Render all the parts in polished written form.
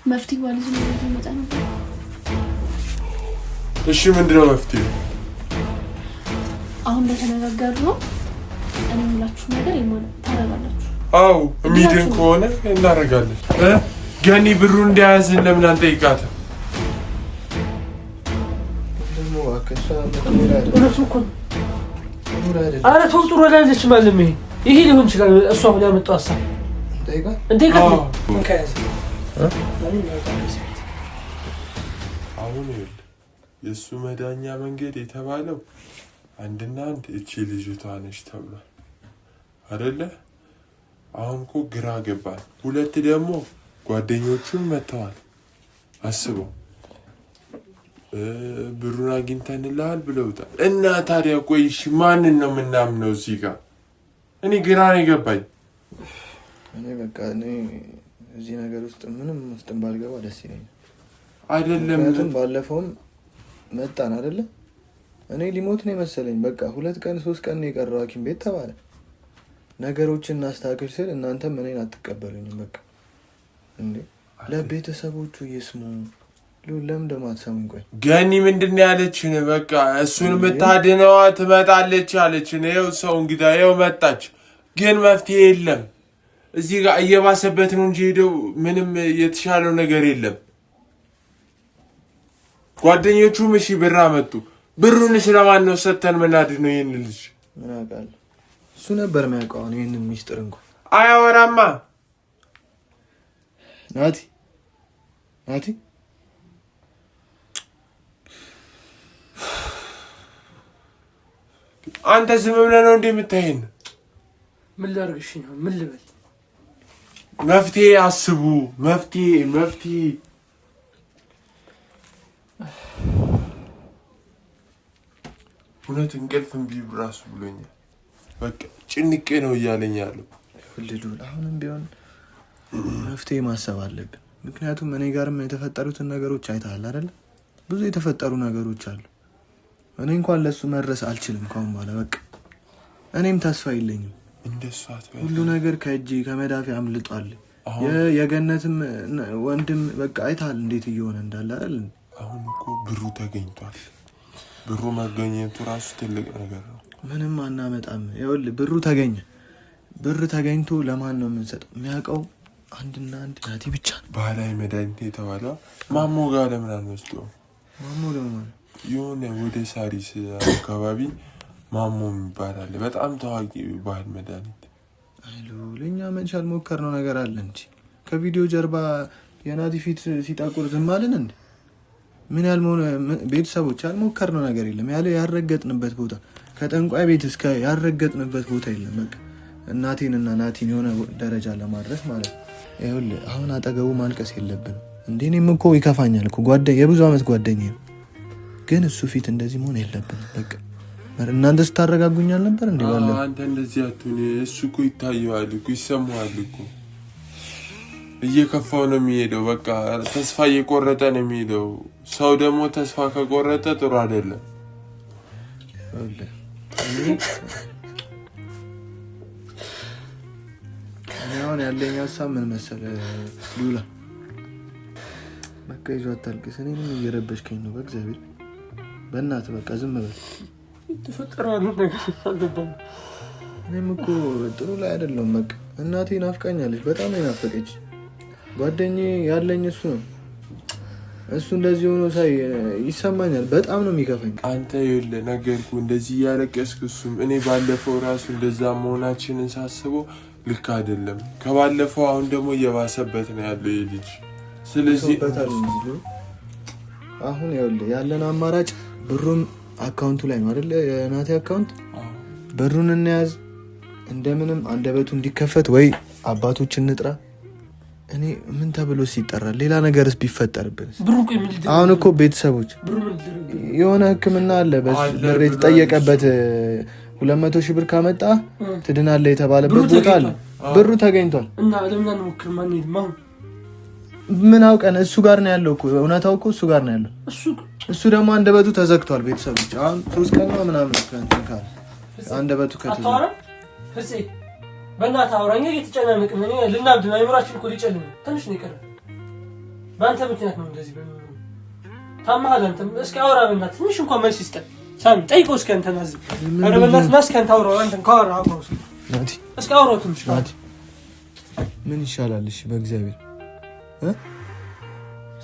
መፍትሄ ባልዝ ነው መጣ ነው እሺ ምንድነው መፍትሄ አሁን በተነጋገር ነው እኔ ሁላችሁ ነገር ይማን ታረጋላችሁ አው ሚዲን ከሆነ እናረጋለን ገኒ ብሩ እንዲያዝ ለምን አንጠይቃት ደሞ አከሳ ነው አረ ተውጥሮ ወላልሽ ማለት ነው ይሄ ሊሆን ይችላል እሷ አሁን ያመጣው አሳ እንዴት ከያዘ አሁን የሱ መዳኛ መንገድ የተባለው አንድና አንድ እቺ ልጅቷ ነች ተብሏል አይደለ አሁን እኮ ግራ ገባን ሁለት ደግሞ ጓደኞቹን መተዋል አስበው ብሩን አግኝተንልሃል ብለውታል እና ታዲያ ቆይሽ ማንን ነው ምናምነው እዚህ ጋር እኔ ግራ ነው ገባኝ እኔ በቃ እኔ እዚህ ነገር ውስጥ ምንም ውስጥ ባልገባ ደስ ይለኛል አይደለም ባለፈውም መጣን አይደለ እኔ ሊሞት ነው መሰለኝ በቃ 2 ቀን 3 ቀን ነው የቀረው ሐኪም ቤት ተባለ ነገሮችን እናስተካክል ስል እናንተ ምንን አትቀበሉኝም በቃ እንዴ ለቤተሰቦቹ ይስሙ ለምን ደማትሰሙኝ ቆይ ገኒ ምንድነው ያለችን በቃ እሱን መታደነዋ ትመጣለች አለችን ይሄው ሰው እንግዳ ይሄው መጣች ግን መፍትሄ የለም እዚህ ጋር እየባሰበት ነው እንጂ ሄደው ምንም የተሻለው ነገር የለም ጓደኞቹም እሺ ብር አመጡ ብሩን ስለማን ነው ሰተን መናድ ነው ይሄን ልጅ ምን አቃል እሱ ነበር የሚያውቀው ይሄንን ሚስጥር እንኳን አያወራማ ናቲ አንተ ዝም ብለህ ነው እንደምታየን ምን ላርግሽ ነው ምን ልበል መፍትሄ አስቡ መፍትሄ ሁለት እንቅልፍም ቢብራስ ብሎኛል በቃ ጭንቄ ነው እያለኝ ያለው ሁሉ አሁንም ቢሆን መፍትሄ ማሰብ አለብን ምክንያቱም እኔ ጋርም የተፈጠሩትን ነገሮች አይተሃል አይደል ብዙ የተፈጠሩ ነገሮች አሉ እኔ እንኳን ለሱ መድረስ አልችልም ካሁን በኋላ በቃ እኔም ተስፋ የለኝም እንደሱ አትበል ሁሉ ነገር ከእጄ ከመዳፌ አምልጧል የገነትም ወንድም በቃ አይተሃል እንዴት እየሆነ እንዳለ አይደል አሁን እኮ ብሩ ተገኝቷል ብሩ መገኘቱ ራሱ ትልቅ ነገር ነው ምንም አናመጣም ይኸውልህ ብር ተገኝቶ ለማን ነው የምንሰጠው የሚያውቀው አንድና አንድ ናቲ ብቻ ባህላዊ መድኃኒት የተባለው ማሞ ጋር ለምን አንወስደው ማሞ ለምን የሆነ ወደ ሳሪስ አካባቢ ማሞ ይባላል በጣም ታዋቂ ባህል መድኃኒት አይሎ ለኛ መንቻል ሞከርነው ነገር አለ እንጂ ከቪዲዮ ጀርባ የናቲ ፊት ሲጣቁር ዝም አለን እንዴ ምን ያልሞነ ቤተሰቦች ያልሞከርነው ነገር የለም ያለ ያረጋግጥንበት ቦታ ከጠንቋይ ቤት እስከ ያረጋግጥንበት ቦታ የለም በቃ እናቴንና ናቲን የሆነ ደረጃ ለማድረስ ማለት ይኸውልህ አሁን አጠገቡ ማልቀስ የለብንም እንዴ እኔም እኮ ይከፋኛል እኮ የብዙ አመት ጓደኛዬ ግን እሱ ፊት እንደዚህ መሆን የለብንም በቃ እናንተ ስታረጋጉኛል ነበር እንዴ ባለው አንተ እንደዚህ አትሁን እሱ እኮ ይታየዋል እኮ ይሰማዋል እኮ እየከፋው ነው የሚሄደው በቃ ተስፋ እየቆረጠ ነው የሚሄደው ሰው ደግሞ ተስፋ ከቆረጠ ጥሩ አይደለም አሁን ያለኝ ሀሳብ ምን መሰለህ ሉላ በቃ ይዞ አታልቅስ እኔንም እየረበሽከኝ ነው በእግዚአብሔር በእናትህ በቃ ዝም በል ተፈጠራሉ ነገር አልገባም እኔም እኮ ጥሩ ላይ አይደለም በቃ እናቴ ናፍቃኛለች በጣም ነው ናፈቀች ጓደኛዬ ያለኝ እሱ ነው እሱ እንደዚህ ሆኖ ሳይ ይሰማኛል በጣም ነው የሚከፈኝ አንተ ይኸውልህ ነገርኩህ እንደዚህ ያለቀስክ እሱም እኔ ባለፈው ራሱ እንደዛ መሆናችንን ሳስበው ልክ አይደለም ከባለፈው አሁን ደግሞ እየባሰበት ነው ያለው ልጅ ስለዚህ አሁን ይኸውልህ ያለን አማራጭ ብሩን አካውንቱ ላይ ነው አይደል የናቲ አካውንት ብሩን እንያዝ እንደምንም አንደበቱ እንዲከፈት ወይ አባቶችን እንጥራ እኔ ምን ተብሎ ሲጠራል ሌላ ነገርስ ቢፈጠርብንስ አሁን እኮ ቤተሰቦች የሆነ ህክምና አለ በብር የተጠየቀበት 200 ሺህ ብር ካመጣ ትድናለህ የተባለበት ቦታ አለ ብሩ ተገኝቷል እና ለምን አንሞክር ማን ይማው ምን አውቀን እሱ ጋር ነው ያለው እኮ እውነታው እኮ እሱ ጋር ነው ያለው እሱ ደግሞ አንደበቱ ተዘግቷል ቤተሰቦች አሁን 3 ቀን ነው ምናምን ካል አንደበቱ ከተዘጋ ፍፄ በእናትህ አውራኛ እየተጨናነቅን ነው ልናብድ ነው አይምራችን እኮ ሊጨልም ትንሽ ነው ይቀር በአንተ ምክንያት ነው እንደዚህ ታማሃል አንተ እስኪ አውራ በእናትህ ትንሽ እንኳን መልስ ይስጠን ሳሚ ጠይቀው እስኪ አንተ ናዝ ኧረ በእናትህ ናስ ከአንተ አውራው አንተን ካወራ አውራው እስኪ አውራው ትንሽ ምን ይሻላል እሺ በእግዚአብሔር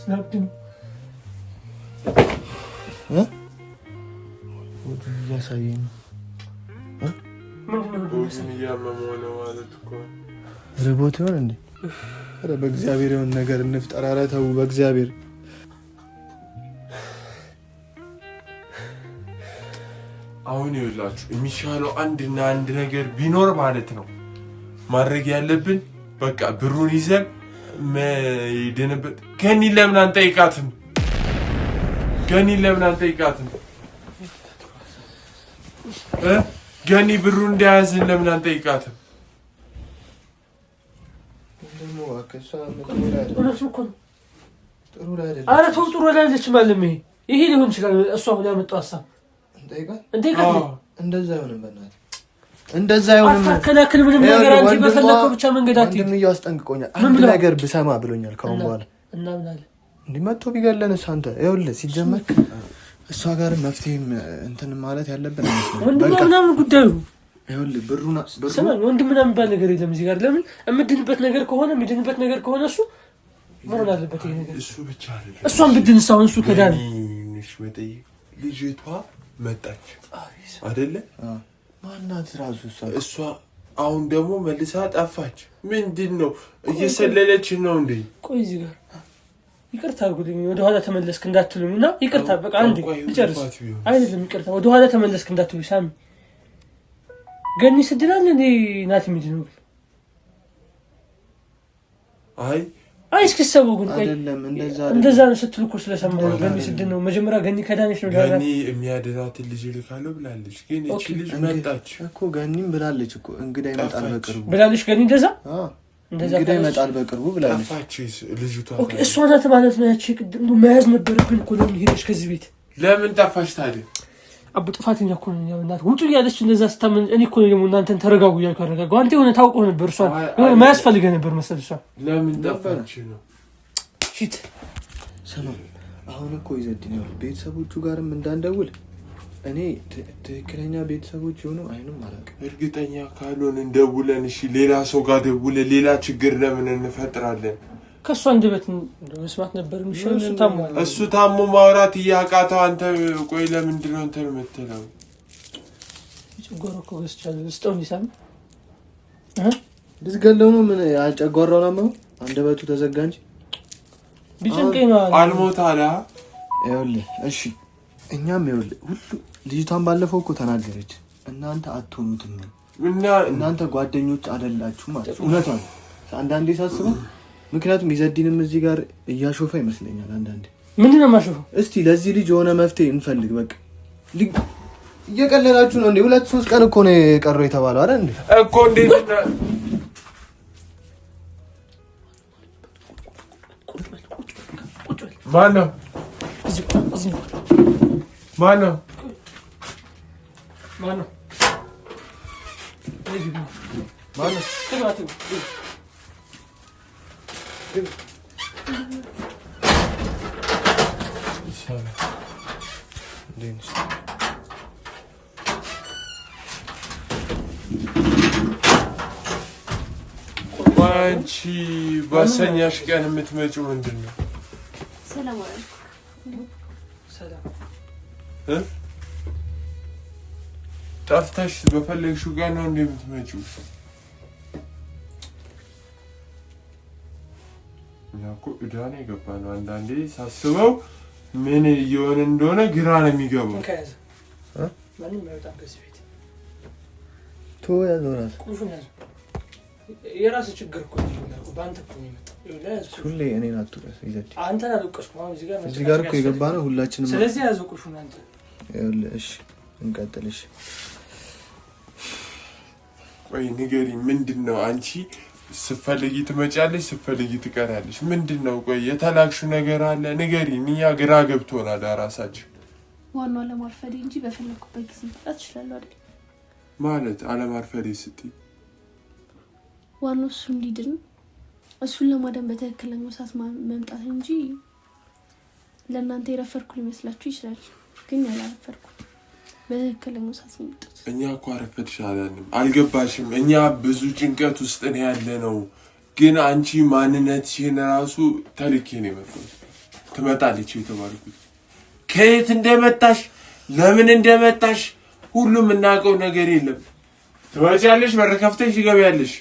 ስናብድን ወደ ያሳየኝ ወዲን ያመመው ነው ማለት እኮ ረቦት ይሆን እንዴ? ኧረ በእግዚአብሔር የሆነ ነገር እንፍጠር። ኧረ ተው በእግዚአብሔር። አሁን ይኸውላችሁ የሚሻለው አንድና አንድ ነገር ቢኖር ማለት ነው ማድረግ ያለብን በቃ ብሩን ይዘን መይደንበት ገኒ ለምን አንጠይቃትም? ገኒ ብሩን እንደያዝን ለምን አንጠይቃትም? ኧረ ተው ጥሩ አይደለች ማለት ነው። ይሄ ሊሆን ይችላል እሷ አሁን ያመጣው ሀሳብ እንደዛ አይሆንም። በእናትህ እንደዛ አይሆንም። አታከላክል ምንም ነገር አንቺ በፈለከው ብቻ መንገድ አትይ። ምንም ያስጠንቅቆኛል። አንድ ነገር ብሰማ ብሎኛል። ካሁን በኋላ እናምናለን እንዲመጣ ቢገለንስ አንተ ይኸውልህ ሲጀመር እሷ ጋር መፍትሄም እንትን ማለት ያለብን አይመስልም። ወንድምናም ጉዳዩ ይኸውልህ ብሩና ወንድምናም የሚባል ነገር የለም እዚህ ጋር። ለምን የምድንበት ነገር ከሆነ እሱ መሆን አለበት ይሄ ነገር። እሱ ብቻ አይደለም እሷን ብድንስ አሁን እሱ ከዳን ልጅቷ መጣች አይደለ? ማናት ራሱ እሷ አሁን ደግሞ መልሳ ጠፋች። ምንድነው እየሰለለች ነው እንዴ? ቆይ እዚህ ጋር ይቅርታ አድርጉልኝ ወደ ኋላ ተመለስክ እንዳትሉኝና ይቅርታ በቃ አንዴ ልጨርስ። አይደለም ይቅርታ ወደ ኋላ ተመለስክ እንዳትሉኝ። ሳሚ ገኒ ስድናል እንዴ ናት ምንድነው? አይ እስከሰበው ግን አይደለም እንደዛ ነው ስትሉ እኮ ስለሰማሁ ገኒ ስድን ነው መጀመሪያ ገኒ ከዳነች ነው ገኒ የሚያድናት ልጅ ልካለው ብላለች። ግን እቺ ልጅ መጣች እኮ ገኒም ብላለች እኮ እንግዳ ይመጣል በቅርቡ ብላለች። ገኒ እንደዛ እንግዳ ይመጣል በቅርቡ ብላለች። ጠፋች ልጅቷ። ኦኬ እሷ ናት ማለት ነው። ያቺ ቅድም መያዝ ነበረብን እኮ ለምን ሄደሽ ከዚህ ቤት ለምን ጠፋሽ ታዲያ? አቡ ጥፋተኛ እኮ ነው ያውናት ውጡ ያለች እንደዛ ስታመን እኔ እኮ ደግሞ እናንተን ተረጋጉ ያልኩ አረጋጋው። አንተ የሆነ ታውቆ ነበር እሷ የሆነ ማያስፈልገ ነበር መሰል እሷ ለምን ጠፋች ነው ሺት ሰማ። አሁን እኮ ይዘድኝ ነው ቤተሰቦቹ ጋርም እንዳንደውል እኔ ትክክለኛ ቤተሰቦች ሆኖ አይንም አላውቅም። እርግጠኛ ካልሆን እንደውለን እሺ ሌላ ሰው ጋር ደውለን ሌላ ችግር ለምን እንፈጥራለን? ከሷ እንደበት መስማት ነበር የሚሻለው። እሱ ታሞ ማውራት እያቃተው አንተ ቆይ ለምንድን ነው እንትን የምትለው? ጨጓራ እኮ ገዝቻለሁ ስጠው ይሳም ልትገለው ነው። ምን አጨጓራው ነው አንደበቱ ተዘጋ እንጂ ቢጨንቀኝ ነው አልሞት አለ። ይኸውልህ እሺ እኛም ይኸውልህ ሁሉ ልጅቷን ባለፈው እኮ ተናገረች። እናንተ አትሆኑትም እናንተ ጓደኞች አይደላችሁ ማለት እውነት ነው አንዳንዴ ሳስበው። ምክንያቱም ይዘዲንም እዚህ ጋር እያሾፈ ይመስለኛል አንዳንዴ። ምንድን ነው የማሾፈው? እስቲ ለዚህ ልጅ የሆነ መፍትሄ እንፈልግ። በቃ እየቀለላችሁ ነው እንዴ? 2-3 ቀን እኮ ነው የቀረው የተባለው አይደል እንዴ? እኮ እንዴት ማነው አንቺ ባሰኛሽ ቀን የምትመጪው ምንድን ነው? ሰላም አለይኩም። ሰላም ጠፍተሽ በፈለግሽው ቀን ነው እንዴ የምትመጪው? ያኮ እዳኔ የገባነው አንዳንዴ ሳስበው ምን እየሆነ እንደሆነ ግራ ነው የሚገባው። ማንም አይወጣም ከዚህ ቤት። ያዘው ራስ ቁልፉን ያዘው። የራስህ ችግር እኮ ነው በአንተ እኮ ነው የመጣው። ሁሌ እኔን አትውቀስ ይዘድ አንተን አልወቀስኩም። አሁን እዚህ ጋር እኮ የገባነው ሁላችንም። ስለዚህ ያዘው ቁልፉን አንተ። እሺ እንቀጥልሽ። ቆይ ንገሪኝ ምንድን ነው አንቺ ስትፈልጊ ትመጫለሽ ስትፈልጊ ትቀራለሽ? ምንድን ነው ቆይ የተላክሽው ነገር አለ ንገሪኝ። እኛ ግራ ገብቶናል ራሳችን። ዋናው አለማርፈዴ እንጂ በፈለኩበት ጊዜ መጣት እችላለሁ አይደል? ማለት አለማርፈዴ ስትይ ዋናው እሱ እንዲድን እሱን ለማዳን በትክክለኛው ሰዓት መምጣት እንጂ ለእናንተ የረፈርኩ ሊመስላችሁ ይችላል፣ ግን ያላረፈርኩ በትክክለኛው ሰዓት ነው የመጣሁት። እኛ እኮ አረፈድሽ አላልንም፣ አልገባሽም። እኛ ብዙ ጭንቀት ውስጥ ነው ያለ ነው። ግን አንቺ ማንነትሽን ራሱ ተልኬ ነው የመጣሁት። ትመጣለች የተባልኩት ከየት እንደመጣሽ ለምን እንደመጣሽ ሁሉም እናውቀው ነገር የለም። ትመጫለሽ፣ በር ከፍተሽ ትገቢያለሽ።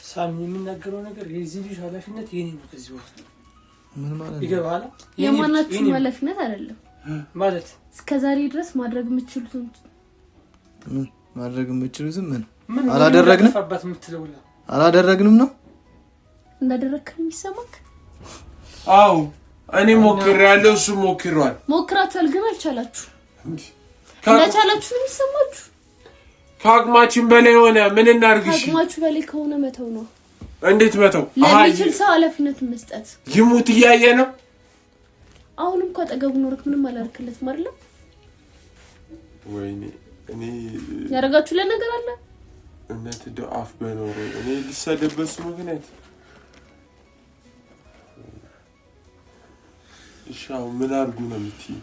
ሳሚ የሚናገረው ነገር የዚህ ልጅ ኃላፊነት የኔ ነው። ከዚህ በኋላ ምን ማለት ይገባል? የማናችሁም ኃላፊነት አይደለም ማለት እስከዛሬ ድረስ ማድረግ የምትችሉትን ማድረግ የምትችሉትን ምን አላደረግንም ነው እንዳደረግከው የሚሰማክ? አዎ እኔ ሞክሬያለሁ፣ እሱ ሞክሯል። ሞክራችኋል ግን አልቻላችሁ። እንዳቻላችሁ ነው የሚሰማችሁ። ከአቅማችን በላይ ሆነ። ምን እናርግሽ? ከአቅማችሁ በላይ ከሆነ መተው ነው። እንዴት መተው? ለሚችል ሰው ኃላፊነት መስጠት። ይሙት እያየ ነው። አሁንም እኮ አጠገቡ ኖርክ፣ ምንም አላደረክለትም አይደል? ወይኔ እኔ ያረጋችሁ ለነገር አለ እነት ደአፍ በኖሮ እኔ ልሰደበስ ምክንያት እሻው ምን አርጉ ነው የምትይ?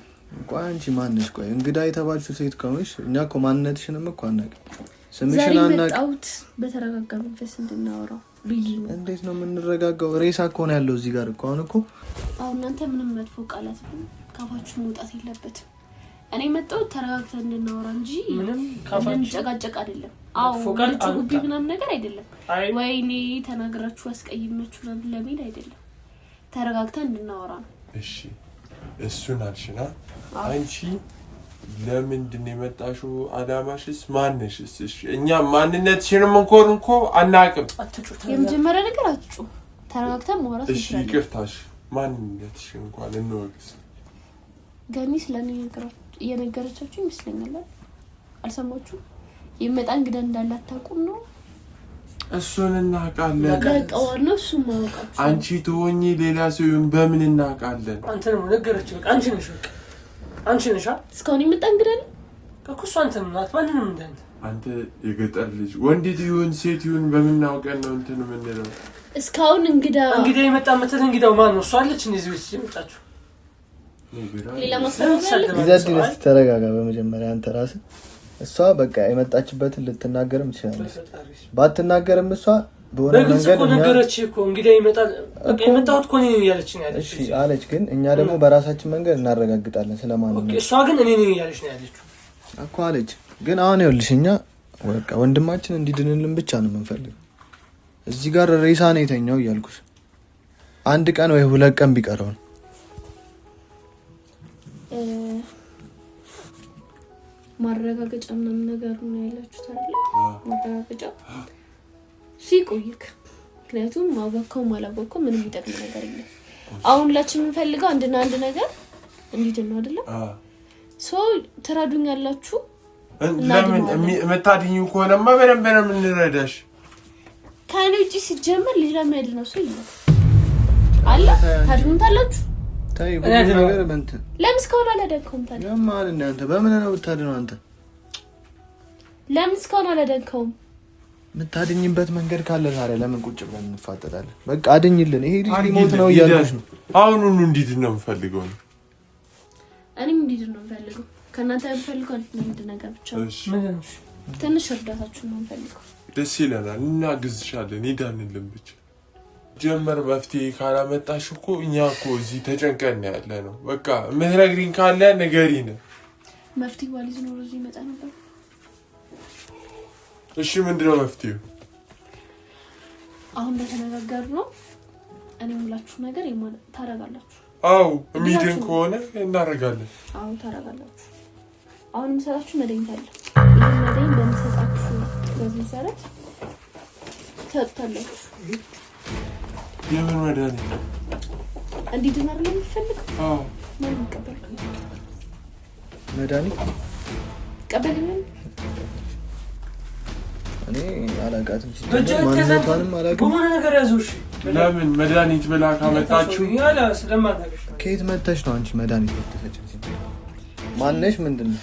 ቆይ አንቺ ማንሽ? ቆይ እንግዳ የተባልሽው ሴት ከሆነሽ እኛ እኮ ማንነትሽንም እኮ አናውቅም። ስምሽን አናውቅም። በተረጋጋ መንፈስ እንድናወራው ብዬ ነው። እንዴት ነው የምንረጋጋው? ሬሳ እኮ ነው ያለው እዚህ ጋር እኮ። አሁን እናንተ ምንም መጥፎ ቃላት ካፋችሁ መውጣት የለበትም። እኔ መጣሁ ተረጋግተን እንድናወራ እንጂ ምንም እንድንጨቃጨቅ አይደለም። ልትጉቢ ምናምን ነገር አይደለም። ወይኔ ተናግራችሁ አስቀይማችሁ ለምን አይደለም። ተረጋግተን እንድናወራ ነው። እሺ እሱን አልሽና አንቺ ለምንድን ነው የመጣሽው? አዳማሽስ ማንነሽስ? እሺ እኛ ማንነትሽንም እንኳን አናውቅም። የመጀመሪያ ነገር አትጩ፣ ተረጋግተን ማውራት እንችላለን። እሺ ይቅርታሽ፣ ማንነትሽን እንኳን እንወቅስ። ገኒ ስለኔ የነገረቻችሁ ይመስለኛል። አልሰማችሁ? ይመጣ እንግዳ እንዳላታውቁም ነው። እሱን እናውቃለን። ለቀዋል ነው እሱ ማውቃችሁ። አንቺ ትሆኚ ሌላ ሰው በምን እናውቃለን? አንተ ነው ነገረች። በቃ አንቺ ነሽ፣ በቃ አንቺ ነሽ። እስካሁን ይመጣ እንግዳ ነው እኮ እሱ አንተ ነው። ማንንም እንዳንተ አንተ የገጠር ልጅ ወንድ ይሁን ሴት ይሁን በምን እናውቀን ነው እንትን የምንለው? እስካሁን እንግዳ የመጣ መተት እንግዳው ማን ነው? እሱ አለች እንደዚህ ቤት የመጣችው ሌላ ማሰብ ይዘድንስ። ተረጋጋ በመጀመሪያ አንተ ራስህ። እሷ በቃ የመጣችበትን ልትናገርም ትችላለች። ባትናገርም እሷ በሆነ መንገድ ነገረች እኮ እንግዲህ ይመጣል በቃ የመጣሁት እኮ ነኝ ያለች ነው ያለች። እሺ አለች፣ ግን እኛ ደግሞ በራሳችን መንገድ እናረጋግጣለን ስለማን ነው። እሷ ግን እኔ ነኝ ያለች ነው ያለችው እኮ አለች። ግን አሁን ይኸውልሽ እኛ በቃ ወንድማችን እንዲድንልን ብቻ ነው የምንፈልገው። እዚህ ጋር ሬሳ ነው የተኛው እያልኩሽ አንድ ቀን ወይ 2 ቀን ቢቀረው ነው ማረጋገጫ ምናምን ነገር ነው ያላችሁት አይደል? ማረጋገጫ ሲቆይክ፣ ምክንያቱም ማወቀው ማላወቀው ምንም ይጠቅም ነገር የለም። አሁን ላችን የምንፈልገው አንድ ነገር እንዲድን ነው አይደል? ሶ ትረዱኛላችሁ። ለምን መታድኙ ከሆነማ በደንብ ነው የምንረዳሽ። ከኔ ውጪ ሲጀመር ሌላ ማይድ ነው ሰው ይላል አለ። ታድኑታላችሁ። ታይ ሁሉ ነገር በእንት ለምን እስካሁን አላደንከውም? ታዲያ ለማን እናንተ በምን ነው የምታድነው? አንተ ለምን እስካሁን አላደንከውም? የምታድኝበት መንገድ ካለ ታዲያ ለምን ቁጭ ብለን እንፋጠጣለን? በቃ አድኝልን። ይሄ ሊሞት ነው እያልኩሽ ነው። አሁን እንዲድን ነው የምፈልገው። እኔም እንዲድን ነው የምፈልገው። ከእናንተ የምፈልገው አንድ ነገር ብቻ ነው። ትንሽ እርዳታችሁ ነው የምፈልገው። ደስ ይለናል፣ እናግዝሻለን። ይዳንልን ብቻ ጀመር። መፍትሄ ካላመጣሽ እኮ እኛ እኮ እዚህ ተጨንቀን ያለ ነው። በቃ የምትነግሪኝ ካለ ንገሪን። መፍትሄ ዋሊዝ ኖሮ እዚህ ይመጣ ነበር። እሺ ምንድነው መፍትሄው? አሁን እንደተነጋገርነው እኔ የምላችሁ ነገር ታረጋላችሁ። አዎ የሚድን ከሆነ እናረጋለን። አዎ ታረጋላችሁ። አሁን የምሰጣችሁ መድኃኒት አለ። ይሄን መድኃኒት በምሰጣችሁ በዚህ መሰረት ትጠጣላችሁ። የምን መድኃኒት ነው? እንዲድን አይደል የምትፈልግ? አዎ ምን ይቀበል? መድኃኒት ቀበልኝ። እኔ አላውቃትም። ማንነቷንም አላውቅም። በሆነ ነገር ያዙሽ። ለምን መድኃኒት ብላ ካመጣችሁ ያላ ስለማታውቅሽ ከየት መተሽ ነው አንቺ መድኃኒት ልትሰጪኝ? ማነሽ? ምንድነው?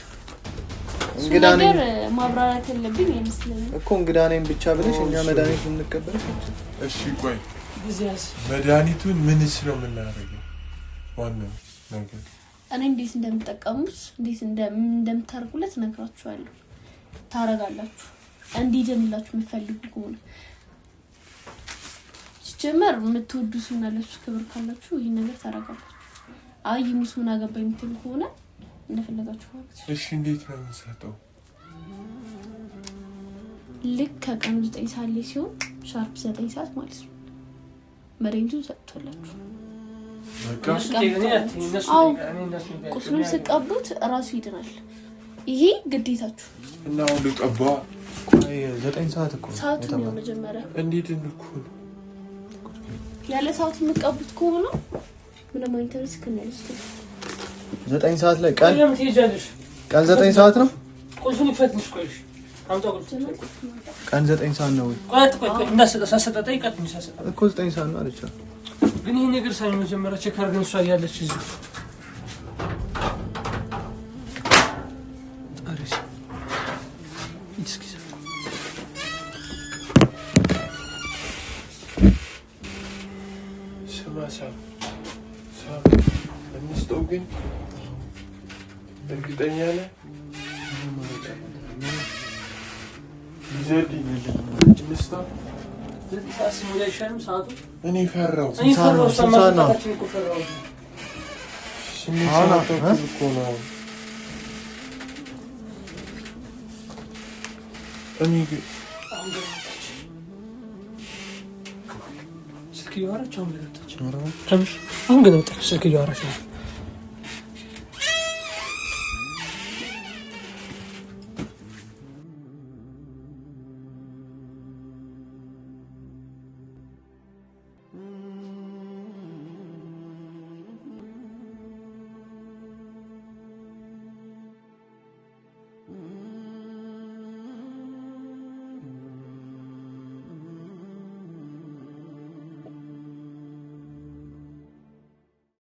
እንግዳ ነኝ ማብራራት ያለብኝ ይመስለኛል እኮ እንግዳ ነኝ ብቻ ብለሽ እኛ መድኃኒት እንቀበል። እሺ ቆይ መድኃኒቱን ምንስ ነው የምናደርገው? ዋናው ነገር እኔ እንዴት እንደምጠቀሙት እንዴት እንደምታርጉለት ነግራችኋለሁ። ታረጋላችሁ እንዲደምላችሁ የምትፈልጉ ከሆነ ሲጀመር የምትወዱትና ለሱ ክብር ካላችሁ ይሄን ነገር ታረጋላችሁ። አይ ሙስሙን አገባኝ የምትሉ ከሆነ እንደፈለጋችሁ ማለት ነው። እሺ እንዴት ነው የምንሰጠው? ልክ ከቀኑ 9 ሰዓት ላይ ሲሆን ሻርፕ 9 ሰዓት ማለት ነው መድኃኒቱን ሰጥቶላችሁ በቃ ቁስሉን ስቀቡት እራሱ ይድናል። ይሄ ግዴታችሁ እና ሁሉ ቀባ። ቆይ 9 ሰዓት እኮ ሰዓቱ ነው መጀመሪያ። እንዴት እንኩን ያለ ሰዓት የምትቀቡት ከሆነ ምንም አይነት ሪስክ የለውም። 9 ሰዓት ላይ ቀን 9 ሰዓት ነው። ቁልፉን ይፈትሽ ቆይሽ አምጣው ቀን 9 ሰዓት ነው ቆይ እንዳሰጣጣ ይቀጥኝ ሳሰጣ እኮ 9 ሰዓት ነው አለች። ግን ይሄ ነገር ሳይሆን መጀመሪያ ቼክ አድርገን እሷ ያለች እዚህ አሪስ ኢትስኪ ሰማሳም እንስጠው ግን እርግጠኛ ነህ? ይዘልኝ እንስጠው። እኔ ፈራሁ። አሁን ግን ወጣች ስልክ እያወራች ነው